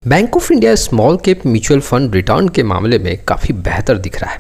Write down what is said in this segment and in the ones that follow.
Bank of India small cap mutual fund return के मामले में काफ़ी बेहतर दिख रहा है।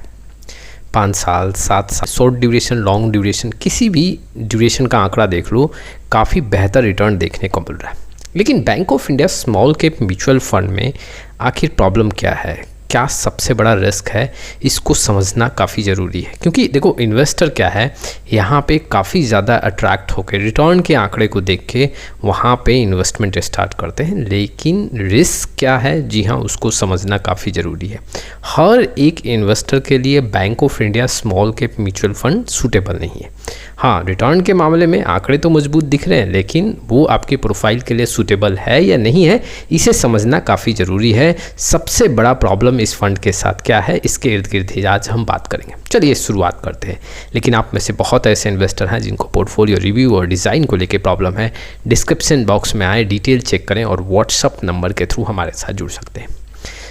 5 साल 7 साल शॉर्ट ड्यूरेशन लॉन्ग ड्यूरेशन किसी भी ड्यूरेशन का आंकड़ा देख लो, काफ़ी बेहतर रिटर्न देखने को मिल रहा है। लेकिन bank of India small cap mutual fund में आखिर प्रॉब्लम क्या है, क्या सबसे बड़ा रिस्क है, इसको समझना काफ़ी ज़रूरी है। क्योंकि देखो इन्वेस्टर क्या है, यहाँ पे काफ़ी ज़्यादा अट्रैक्ट होकर रिटर्न के आंकड़े को देख के वहाँ पे इन्वेस्टमेंट स्टार्ट करते हैं। लेकिन रिस्क क्या है, जी हाँ, उसको समझना काफ़ी ज़रूरी है। हर एक इन्वेस्टर के लिए bank of India small cap mutual fund suitable नहीं है। हाँ, रिटर्न के मामले में आंकड़े तो मजबूत दिख रहे हैं, लेकिन वो आपकी प्रोफाइल के लिए सूटेबल है या नहीं है, इसे समझना काफ़ी ज़रूरी है। सबसे बड़ा प्रॉब्लम इस फंड के साथ क्या है, इसके इर्द गिर्द ही आज हम बात करेंगे। चलिए शुरुआत करते हैं। लेकिन आप में से बहुत ऐसे इन्वेस्टर हैं जिनको पोर्टफोलियो रिव्यू और डिज़ाइन को लेकर प्रॉब्लम है। डिस्क्रिप्शन बॉक्स में आए, डिटेल चेक करें और व्हाट्सअप नंबर के थ्रू हमारे साथ जुड़ सकते हैं।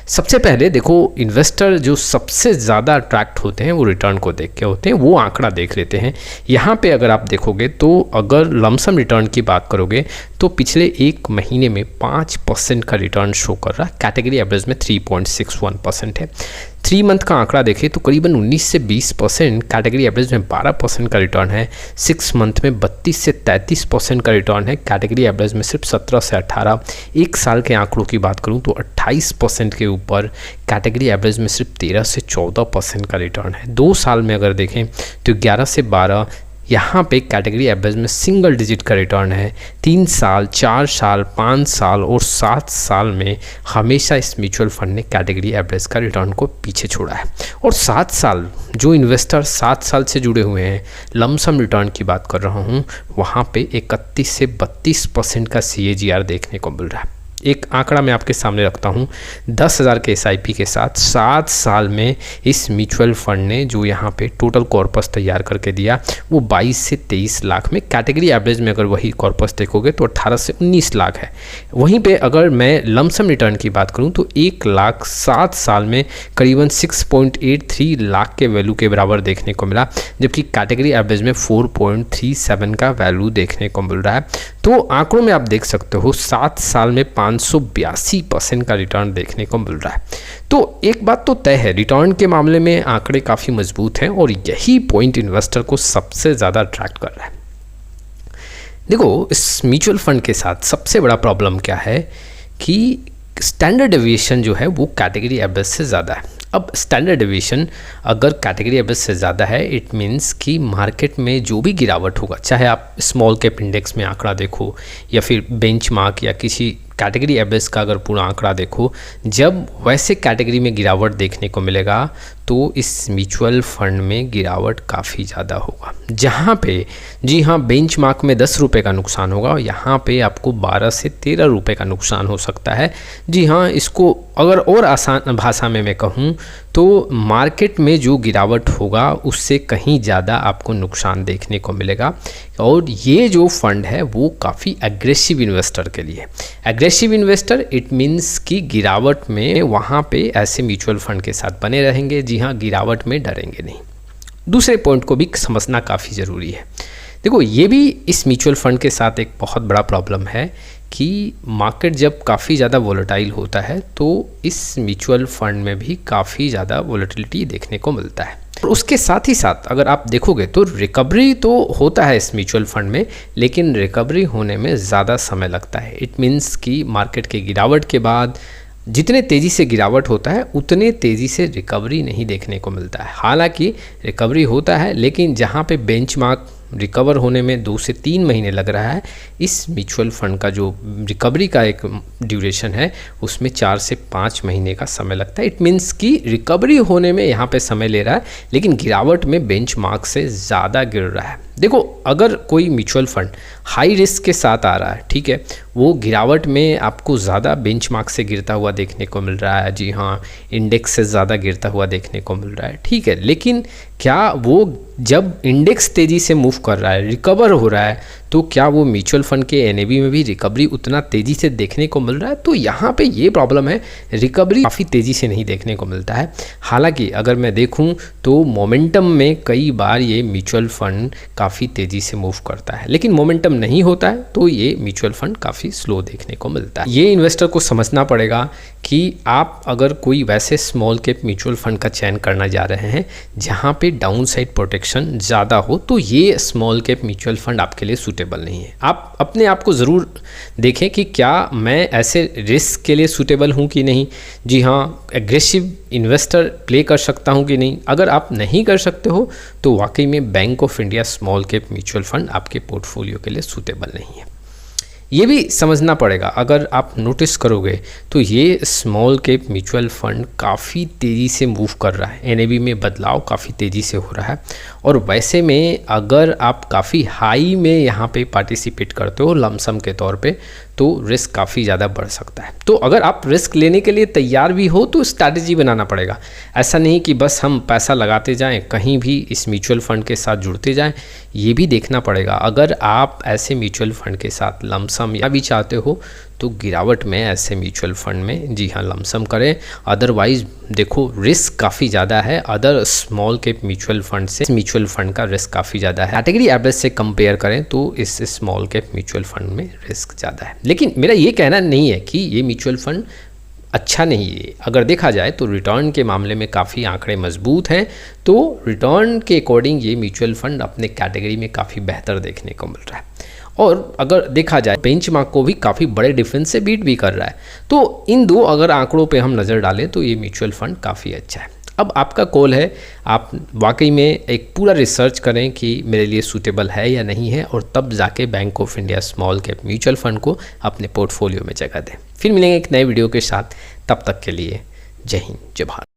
सबसे पहले देखो, इन्वेस्टर जो सबसे ज़्यादा अट्रैक्ट होते हैं वो रिटर्न को देख के होते हैं, वो आंकड़ा देख लेते हैं। यहाँ पे अगर आप देखोगे तो अगर लमसम रिटर्न की बात करोगे तो पिछले एक महीने में 5% का रिटर्न शो कर रहा है। कैटेगरी एवरेज में 3.61% है। 3 मंथ का आंकड़ा देखें तो करीबन 19 से 20%, कैटेगरी एवरेज में 12% का रिटर्न है। 6 मंथ में 32 से 33% का रिटर्न है, कैटेगरी एवरेज में सिर्फ 17 से 18। 1 साल के आंकड़ों की बात करूं तो 28% के ऊपर, कैटेगरी एवरेज में सिर्फ 13 से 14% का रिटर्न है। 2 साल में अगर देखें तो 11 से 12, यहाँ पे कैटेगरी एवरेज में सिंगल डिजिट का रिटर्न है। 3 साल 4 साल 5 साल और 7 साल में हमेशा इस म्यूचुअल फंड ने कैटेगरी एवरेज का रिटर्न को पीछे छोड़ा है। और 7 साल, जो इन्वेस्टर 7 साल से जुड़े हुए हैं, लमसम रिटर्न की बात कर रहा हूँ, वहाँ पे 31 से 32% का CAGR देखने को मिल रहा है। एक आंकड़ा मैं आपके सामने रखता हूँ, 10,000 के SIP के साथ 7 साल में इस म्यूचुअल फंड ने जो यहाँ पे टोटल कॉर्पस तैयार करके दिया वो 22 से 23 लाख में, कैटेगरी एवरेज में अगर वही कॉर्पस देखोगे तो 18 से 19 लाख है। वहीं पे अगर मैं लमसम रिटर्न की बात करूँ तो 1 लाख 7 साल में करीबन 6.83 लाख के वैल्यू के बराबर देखने को मिला, जबकि कैटेगरी एवरेज में 4.37 का वैल्यू देखने को मिल रहा है। तो आंकड़ों में आप देख सकते हो 7 साल में 582% का रिटर्न देखने को मिल रहा है। तो एक बात तो तय है, रिटर्न के मामले में आंकड़े काफ़ी मजबूत हैं और यही पॉइंट इन्वेस्टर को सबसे ज़्यादा अट्रैक्ट कर रहा है। देखो, इस म्यूचुअल फंड के साथ सबसे बड़ा प्रॉब्लम क्या है कि स्टैंडर्ड डेविएशन जो है वो कैटेगरी एवरेज से ज़्यादा है। अब स्टैंडर्ड डेविएशन अगर कैटेगरी एवरेज से ज़्यादा है, इट मीन्स कि मार्केट में जो भी गिरावट होगा, चाहे आप स्मॉल कैप इंडेक्स में आंकड़ा देखो या फिर बेंचमार्क या किसी कैटेगरी एवरेज का अगर पूरा आंकड़ा देखो, जब वैसे कैटेगरी में गिरावट देखने को मिलेगा तो इस म्यूचुअल फंड में गिरावट काफ़ी ज़्यादा होगा। जहाँ पे, जी हाँ, बेंचमार्क में 10 रुपये का नुकसान होगा, यहाँ पे आपको 12 से 13 रुपये का नुकसान हो सकता है। जी हाँ, इसको अगर और आसान भाषा में मैं कहूँ तो मार्केट में जो गिरावट होगा उससे कहीं ज़्यादा आपको नुकसान देखने को मिलेगा। और ये जो फंड है वो काफ़ी एग्रेसिव इन्वेस्टर के लिए। एग्रेसिव इन्वेस्टर इट मीन्स कि गिरावट में वहाँ पे ऐसे म्यूचुअल फंड के साथ बने रहेंगे। जी हाँ, गिरावट में डरेंगे नहीं। दूसरे पॉइंट को भी समझना काफ़ी ज़रूरी है। देखो, ये भी इस म्यूचुअल फंड के साथ एक बहुत बड़ा प्रॉब्लम है कि मार्केट जब काफ़ी ज़्यादा वोलेटाइल होता है तो इस म्यूचुअल फंड में भी काफ़ी ज़्यादा वोलेटिलिटी देखने को मिलता है। और उसके साथ ही साथ अगर आप देखोगे तो रिकवरी तो होता है इस म्यूचुअल फंड में, लेकिन रिकवरी होने में ज़्यादा समय लगता है। इट मीन्स कि मार्केट के गिरावट के बाद जितने तेज़ी से गिरावट होता है उतने तेज़ी से रिकवरी नहीं देखने को मिलता है। हालांकि रिकवरी होता है, लेकिन जहाँ पे बेंचमार्क रिकवर होने में 2 से 3 महीने लग रहा है, इस म्यूचुअल फंड का जो रिकवरी का एक ड्यूरेशन है उसमें 4 से 5 महीने का समय लगता है। इट मीन्स कि रिकवरी होने में यहाँ पे समय ले रहा है, लेकिन गिरावट में बेंचमार्क से ज़्यादा गिर रहा है। देखो, अगर कोई म्यूचुअल फंड हाई रिस्क के साथ आ रहा है, ठीक है, वो गिरावट में आपको ज़्यादा बेंचमार्क से गिरता हुआ देखने को मिल रहा है, जी हाँ, इंडेक्स से ज़्यादा गिरता हुआ देखने को मिल रहा है, ठीक है, लेकिन क्या वो जब इंडेक्स तेज़ी से मूव कर रहा है, रिकवर हो रहा है, तो क्या वो म्यूचुअल फंड के एनएवी में भी रिकवरी उतना तेज़ी से देखने को मिल रहा है? तो यहाँ पे ये प्रॉब्लम है, रिकवरी काफ़ी तेज़ी से नहीं देखने को मिलता है। हालांकि अगर मैं देखूँ तो मोमेंटम में कई बार ये म्यूचुअल फंड काफ़ी तेज़ी से मूव करता है, लेकिन मोमेंटम नहीं होता है तो ये म्यूचुअल फंड काफ़ी स्लो देखने को मिलता है। ये इन्वेस्टर को समझना पड़ेगा कि आप अगर कोई वैसे स्मॉल कैप म्यूचुअल फंड का चयन करना जा रहे हैं जहाँ पे डाउन साइड प्रोटेक्शन ज़्यादा हो, तो ये स्मॉल कैप म्यूचुअल फंड आपके लिए सूटेबल नहीं है। आप अपने आप को ज़रूर देखें कि क्या मैं ऐसे रिस्क के लिए सूटेबल हूँ कि नहीं। जी हाँ, एग्रेसिव इन्वेस्टर प्ले कर सकता हूँ कि नहीं। अगर आप नहीं कर सकते हो तो वाकई में bank of India small cap mutual fund आपके पोर्टफोलियो के लिए सूटेबल नहीं है। ये भी समझना पड़ेगा। अगर आप नोटिस करोगे तो ये स्मॉल कैप म्यूचुअल फंड काफ़ी तेज़ी से मूव कर रहा है, एनएवी में बदलाव काफ़ी तेज़ी से हो रहा है। और वैसे में अगर आप काफ़ी हाई में यहाँ पे पार्टिसिपेट करते हो लमसम के तौर पे, तो रिस्क काफ़ी ज़्यादा बढ़ सकता है। तो अगर आप रिस्क लेने के लिए तैयार भी हो तो स्ट्रैटेजी बनाना पड़ेगा। ऐसा नहीं कि बस हम पैसा लगाते जाएं, कहीं भी इस म्यूचुअल फंड के साथ जुड़ते जाएं, ये भी देखना पड़ेगा। अगर आप ऐसे म्यूचुअल फंड के साथ लमसम या भी चाहते हो तो गिरावट में ऐसे म्यूचुअल फंड में जी हाँ लमसम करें। अदरवाइज देखो रिस्क काफ़ी ज़्यादा है, other small cap mutual fund से म्यूचुअल फंड का रिस्क काफ़ी ज़्यादा है। कैटेगरी एवरेज से कंपेयर करें तो इस स्मॉल कैप म्यूचुअल फंड में रिस्क ज़्यादा है। लेकिन मेरा ये कहना नहीं है कि ये म्यूचुअल फंड अच्छा नहीं है। अगर देखा जाए तो रिटर्न के मामले में काफ़ी आंकड़े मजबूत हैं, तो रिटर्न के अकॉर्डिंग ये म्यूचुअल फंड अपने कैटेगरी में काफ़ी बेहतर देखने को मिल रहा है। और अगर देखा जाए बेंचमार्क को भी काफ़ी बड़े डिफरेंस से बीट भी कर रहा है। तो इन दो अगर आंकड़ों पे हम नज़र डालें तो ये म्यूचुअल फंड काफ़ी अच्छा है। अब आपका कॉल है, आप वाकई में एक पूरा रिसर्च करें कि मेरे लिए सूटेबल है या नहीं है, और तब जाके bank of India small cap mutual fund को अपने पोर्टफोलियो में जगह दें। फिर मिलेंगे एक नए वीडियो के साथ, तब तक के लिए जय हिंद जय भारत।